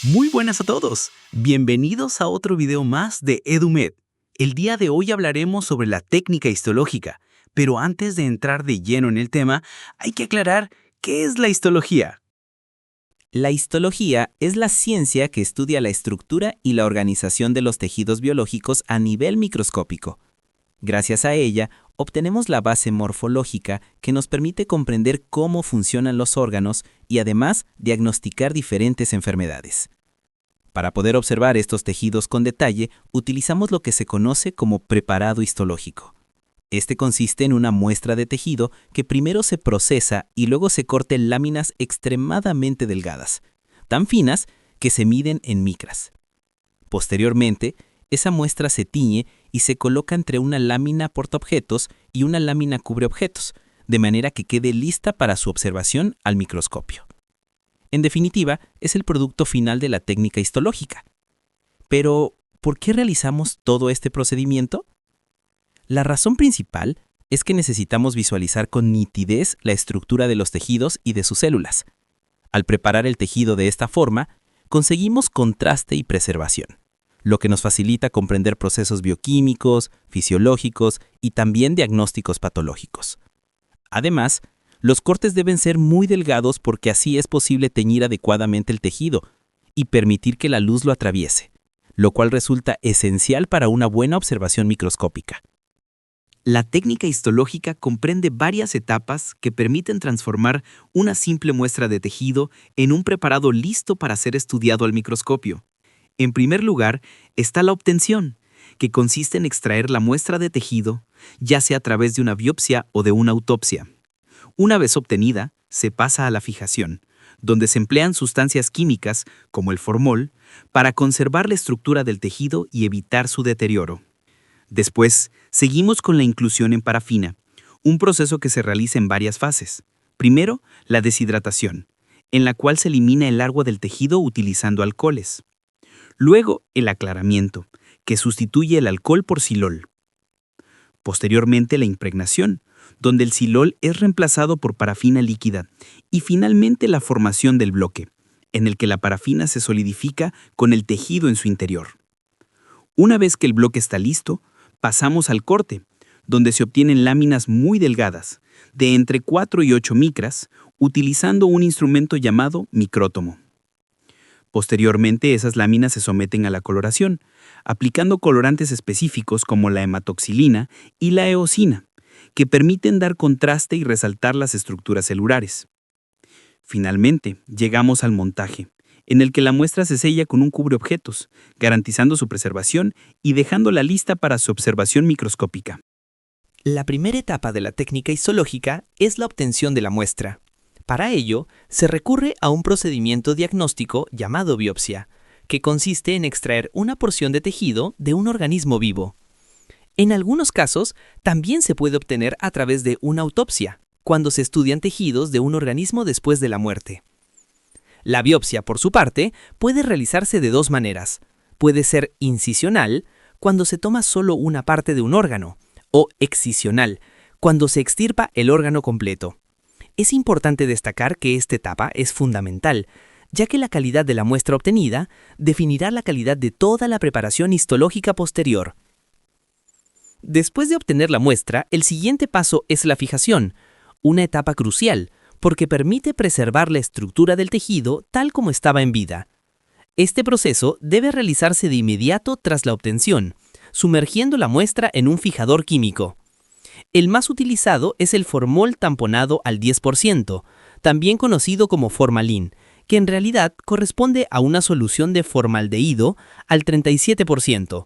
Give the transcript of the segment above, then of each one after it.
Muy buenas a todos, bienvenidos a otro video más de EduMed. El día de hoy hablaremos sobre la técnica histológica, pero antes de entrar de lleno en el tema, hay que aclarar qué es la histología. La histología es la ciencia que estudia la estructura y la organización de los tejidos biológicos a nivel microscópico. Gracias a ella, obtenemos la base morfológica que nos permite comprender cómo funcionan los órganos y además diagnosticar diferentes enfermedades. Para poder observar estos tejidos con detalle, utilizamos lo que se conoce como preparado histológico. Este consiste en una muestra de tejido que primero se procesa y luego se corta en láminas extremadamente delgadas, tan finas que se miden en micras. Posteriormente, esa muestra se tiñe y se coloca entre una lámina portaobjetos y una lámina cubreobjetos, de manera que quede lista para su observación al microscopio. En definitiva, es el producto final de la técnica histológica. Pero, ¿por qué realizamos todo este procedimiento? La razón principal es que necesitamos visualizar con nitidez la estructura de los tejidos y de sus células. Al preparar el tejido de esta forma, conseguimos contraste y preservación, lo que nos facilita comprender procesos bioquímicos, fisiológicos y también diagnósticos patológicos. Además, los cortes deben ser muy delgados porque así es posible teñir adecuadamente el tejido y permitir que la luz lo atraviese, lo cual resulta esencial para una buena observación microscópica. La técnica histológica comprende varias etapas que permiten transformar una simple muestra de tejido en un preparado listo para ser estudiado al microscopio. En primer lugar, está la obtención, que consiste en extraer la muestra de tejido, ya sea a través de una biopsia o de una autopsia. Una vez obtenida, se pasa a la fijación, donde se emplean sustancias químicas, como el formol, para conservar la estructura del tejido y evitar su deterioro. Después, seguimos con la inclusión en parafina, un proceso que se realiza en varias fases. Primero, la deshidratación, en la cual se elimina el agua del tejido utilizando alcoholes. Luego, el aclaramiento, que sustituye el alcohol por silol. Posteriormente, la impregnación, donde el silol es reemplazado por parafina líquida. Y finalmente, la formación del bloque, en el que la parafina se solidifica con el tejido en su interior. Una vez que el bloque está listo, pasamos al corte, donde se obtienen láminas muy delgadas, de entre 4 y 8 micras, utilizando un instrumento llamado micrótomo. Posteriormente, esas láminas se someten a la coloración, aplicando colorantes específicos como la hematoxilina y la eosina, que permiten dar contraste y resaltar las estructuras celulares. Finalmente, llegamos al montaje, en el que la muestra se sella con un cubreobjetos, garantizando su preservación y dejándola lista para su observación microscópica. La primera etapa de la técnica histológica es la obtención de la muestra. Para ello, se recurre a un procedimiento diagnóstico llamado biopsia, que consiste en extraer una porción de tejido de un organismo vivo. En algunos casos, también se puede obtener a través de una autopsia, cuando se estudian tejidos de un organismo después de la muerte. La biopsia, por su parte, puede realizarse de dos maneras. Puede ser incisional, cuando se toma solo una parte de un órgano, o excisional, cuando se extirpa el órgano completo. Es importante destacar que esta etapa es fundamental, ya que la calidad de la muestra obtenida definirá la calidad de toda la preparación histológica posterior. Después de obtener la muestra, el siguiente paso es la fijación, una etapa crucial, porque permite preservar la estructura del tejido tal como estaba en vida. Este proceso debe realizarse de inmediato tras la obtención, sumergiendo la muestra en un fijador químico. El más utilizado es el formol tamponado al 10%, también conocido como formalín, que en realidad corresponde a una solución de formaldehído al 37%.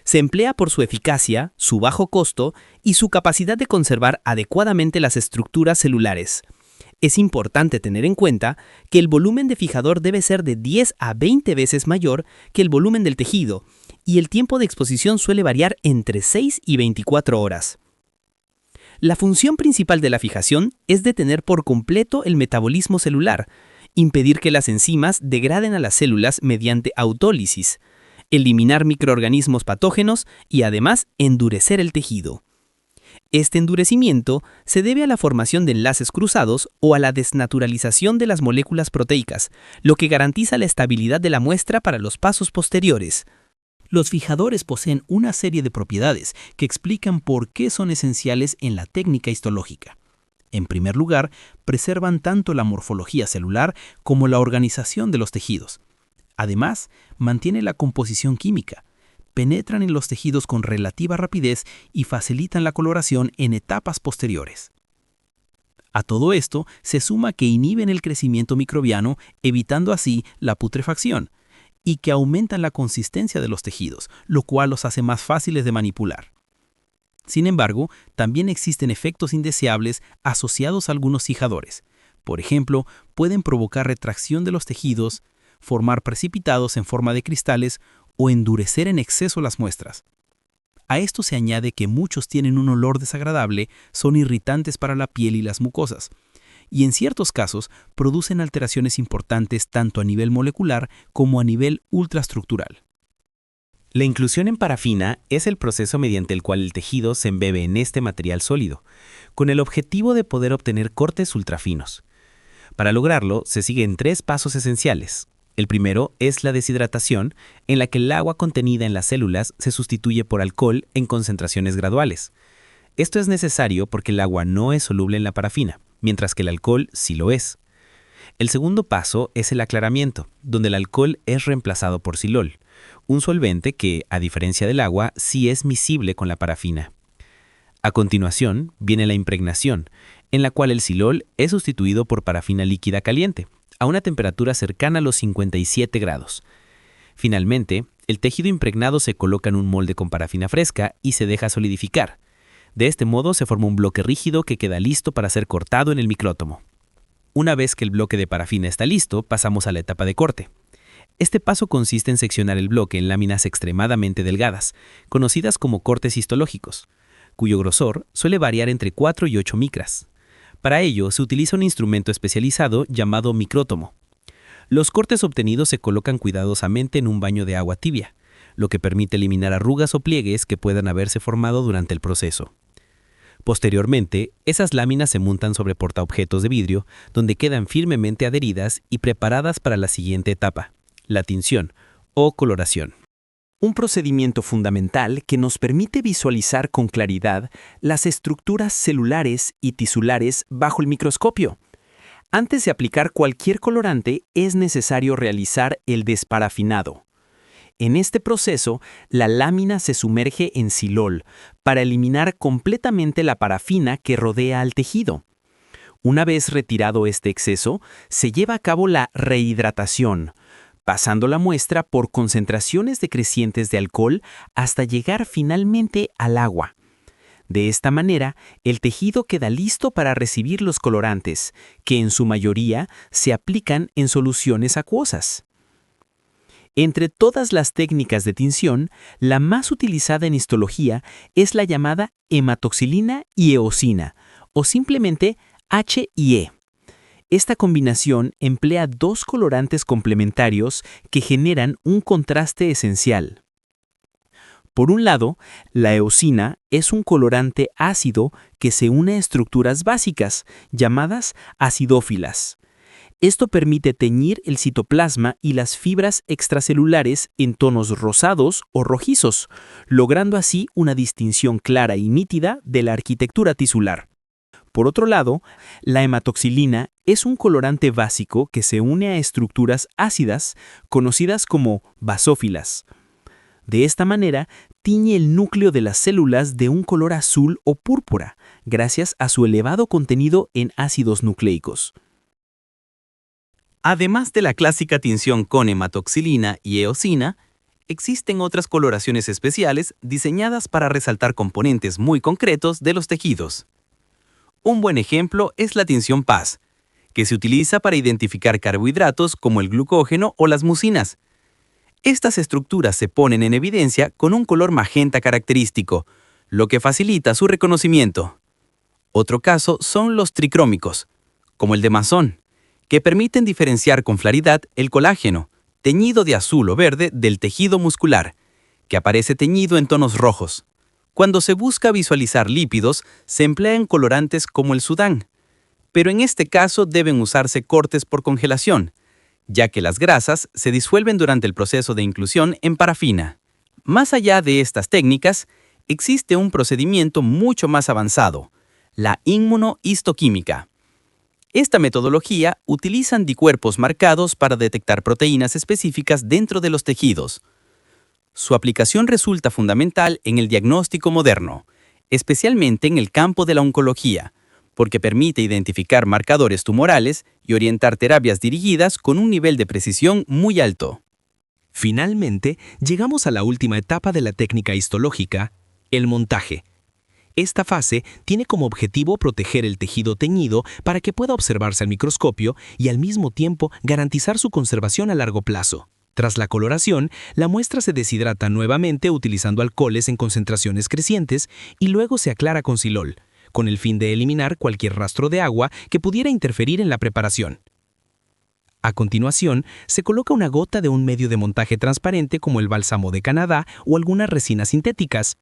Se emplea por su eficacia, su bajo costo y su capacidad de conservar adecuadamente las estructuras celulares. Es importante tener en cuenta que el volumen de fijador debe ser de 10 a 20 veces mayor que el volumen del tejido, y el tiempo de exposición suele variar entre 6 y 24 horas. La función principal de la fijación es detener por completo el metabolismo celular, impedir que las enzimas degraden a las células mediante autólisis, eliminar microorganismos patógenos y además endurecer el tejido. Este endurecimiento se debe a la formación de enlaces cruzados o a la desnaturalización de las moléculas proteicas, lo que garantiza la estabilidad de la muestra para los pasos posteriores. Los fijadores poseen una serie de propiedades que explican por qué son esenciales en la técnica histológica. En primer lugar, preservan tanto la morfología celular como la organización de los tejidos. Además, mantienen la composición química, penetran en los tejidos con relativa rapidez y facilitan la coloración en etapas posteriores. A todo esto se suma que inhiben el crecimiento microbiano, evitando así la putrefacción, y que aumentan la consistencia de los tejidos, lo cual los hace más fáciles de manipular. Sin embargo, también existen efectos indeseables asociados a algunos fijadores. Por ejemplo, pueden provocar retracción de los tejidos, formar precipitados en forma de cristales o endurecer en exceso las muestras. A esto se añade que muchos tienen un olor desagradable, son irritantes para la piel y las mucosas, y en ciertos casos producen alteraciones importantes tanto a nivel molecular como a nivel ultraestructural. La inclusión en parafina es el proceso mediante el cual el tejido se embebe en este material sólido, con el objetivo de poder obtener cortes ultrafinos. Para lograrlo, se siguen 3 pasos esenciales. El primero es la deshidratación, en la que el agua contenida en las células se sustituye por alcohol en concentraciones graduales. Esto es necesario porque el agua no es soluble en la parafina, mientras que el alcohol sí lo es. El segundo paso es el aclaramiento, donde el alcohol es reemplazado por silol, un solvente que, a diferencia del agua, sí es miscible con la parafina. A continuación, viene la impregnación, en la cual el silol es sustituido por parafina líquida caliente, a una temperatura cercana a los 57 grados. Finalmente, el tejido impregnado se coloca en un molde con parafina fresca y se deja solidificar. De este modo se forma un bloque rígido que queda listo para ser cortado en el micrótomo. Una vez que el bloque de parafina está listo, pasamos a la etapa de corte. Este paso consiste en seccionar el bloque en láminas extremadamente delgadas, conocidas como cortes histológicos, cuyo grosor suele variar entre 4 y 8 micras. Para ello se utiliza un instrumento especializado llamado micrótomo. Los cortes obtenidos se colocan cuidadosamente en un baño de agua tibia, lo que permite eliminar arrugas o pliegues que puedan haberse formado durante el proceso. Posteriormente, esas láminas se montan sobre portaobjetos de vidrio, donde quedan firmemente adheridas y preparadas para la siguiente etapa, la tinción o coloración. Un procedimiento fundamental que nos permite visualizar con claridad las estructuras celulares y tisulares bajo el microscopio. Antes de aplicar cualquier colorante, es necesario realizar el desparafinado. En este proceso, la lámina se sumerge en silol para eliminar completamente la parafina que rodea al tejido. Una vez retirado este exceso, se lleva a cabo la rehidratación, pasando la muestra por concentraciones decrecientes de alcohol hasta llegar finalmente al agua. De esta manera, el tejido queda listo para recibir los colorantes, que en su mayoría se aplican en soluciones acuosas. Entre todas las técnicas de tinción, la más utilizada en histología es la llamada hematoxilina y eosina, o simplemente H y E. Esta combinación emplea 2 colorantes complementarios que generan un contraste esencial. Por un lado, la eosina es un colorante ácido que se une a estructuras básicas, llamadas acidófilas. Esto permite teñir el citoplasma y las fibras extracelulares en tonos rosados o rojizos, logrando así una distinción clara y nítida de la arquitectura tisular. Por otro lado, la hematoxilina es un colorante básico que se une a estructuras ácidas conocidas como basófilas. De esta manera, tiñe el núcleo de las células de un color azul o púrpura, gracias a su elevado contenido en ácidos nucleicos. Además de la clásica tinción con hematoxilina y eosina, existen otras coloraciones especiales diseñadas para resaltar componentes muy concretos de los tejidos. Un buen ejemplo es la tinción PAS, que se utiliza para identificar carbohidratos como el glucógeno o las mucinas. Estas estructuras se ponen en evidencia con un color magenta característico, lo que facilita su reconocimiento. Otro caso son los tricrómicos, como el de Masson, que permiten diferenciar con claridad el colágeno, teñido de azul o verde del tejido muscular, que aparece teñido en tonos rojos. Cuando se busca visualizar lípidos, se emplean colorantes como el sudán, pero en este caso deben usarse cortes por congelación, ya que las grasas se disuelven durante el proceso de inclusión en parafina. Más allá de estas técnicas, existe un procedimiento mucho más avanzado, la inmunohistoquímica. Esta metodología utiliza anticuerpos marcados para detectar proteínas específicas dentro de los tejidos. Su aplicación resulta fundamental en el diagnóstico moderno, especialmente en el campo de la oncología, porque permite identificar marcadores tumorales y orientar terapias dirigidas con un nivel de precisión muy alto. Finalmente, llegamos a la última etapa de la técnica histológica, el montaje. Esta fase tiene como objetivo proteger el tejido teñido para que pueda observarse al microscopio y al mismo tiempo garantizar su conservación a largo plazo. Tras la coloración, la muestra se deshidrata nuevamente utilizando alcoholes en concentraciones crecientes y luego se aclara con silol, con el fin de eliminar cualquier rastro de agua que pudiera interferir en la preparación. A continuación, se coloca una gota de un medio de montaje transparente como el bálsamo de Canadá o algunas resinas sintéticas.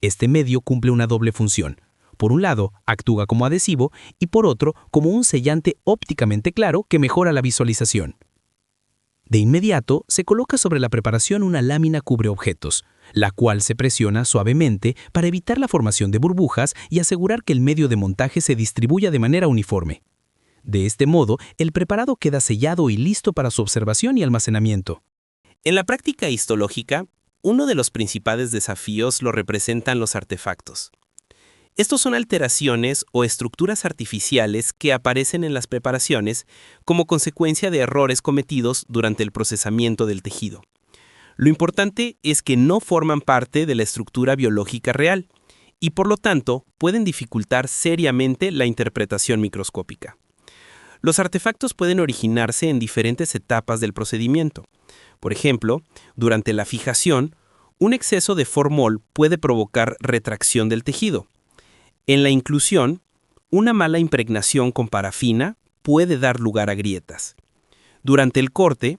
Este medio cumple una doble función. Por un lado, actúa como adhesivo y por otro, como un sellante ópticamente claro que mejora la visualización. De inmediato, se coloca sobre la preparación una lámina cubreobjetos, la cual se presiona suavemente para evitar la formación de burbujas y asegurar que el medio de montaje se distribuya de manera uniforme. De este modo, el preparado queda sellado y listo para su observación y almacenamiento. En la práctica histológica, uno de los principales desafíos lo representan los artefactos. Estos son alteraciones o estructuras artificiales que aparecen en las preparaciones como consecuencia de errores cometidos durante el procesamiento del tejido. Lo importante es que no forman parte de la estructura biológica real y por lo tanto pueden dificultar seriamente la interpretación microscópica. Los artefactos pueden originarse en diferentes etapas del procedimiento. Por ejemplo, durante la fijación, un exceso de formol puede provocar retracción del tejido. En la inclusión, una mala impregnación con parafina puede dar lugar a grietas. Durante el corte,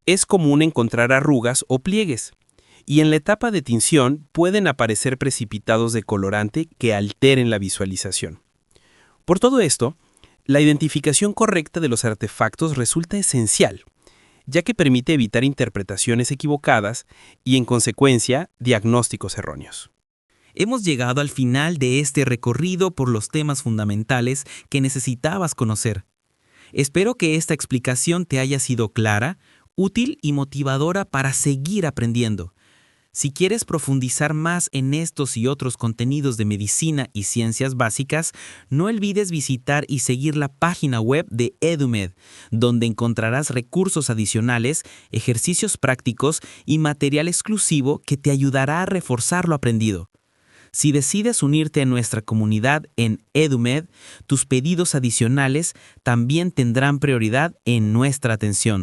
es común encontrar arrugas o pliegues. Y en la etapa de tinción pueden aparecer precipitados de colorante que alteren la visualización. Por todo esto, la identificación correcta de los artefactos resulta esencial, ya que permite evitar interpretaciones equivocadas y, en consecuencia, diagnósticos erróneos. Hemos llegado al final de este recorrido por los temas fundamentales que necesitabas conocer. Espero que esta explicación te haya sido clara, útil y motivadora para seguir aprendiendo. Si quieres profundizar más en estos y otros contenidos de medicina y ciencias básicas, no olvides visitar y seguir la página web de EduMed, donde encontrarás recursos adicionales, ejercicios prácticos y material exclusivo que te ayudará a reforzar lo aprendido. Si decides unirte a nuestra comunidad en EduMed, tus pedidos adicionales también tendrán prioridad en nuestra atención.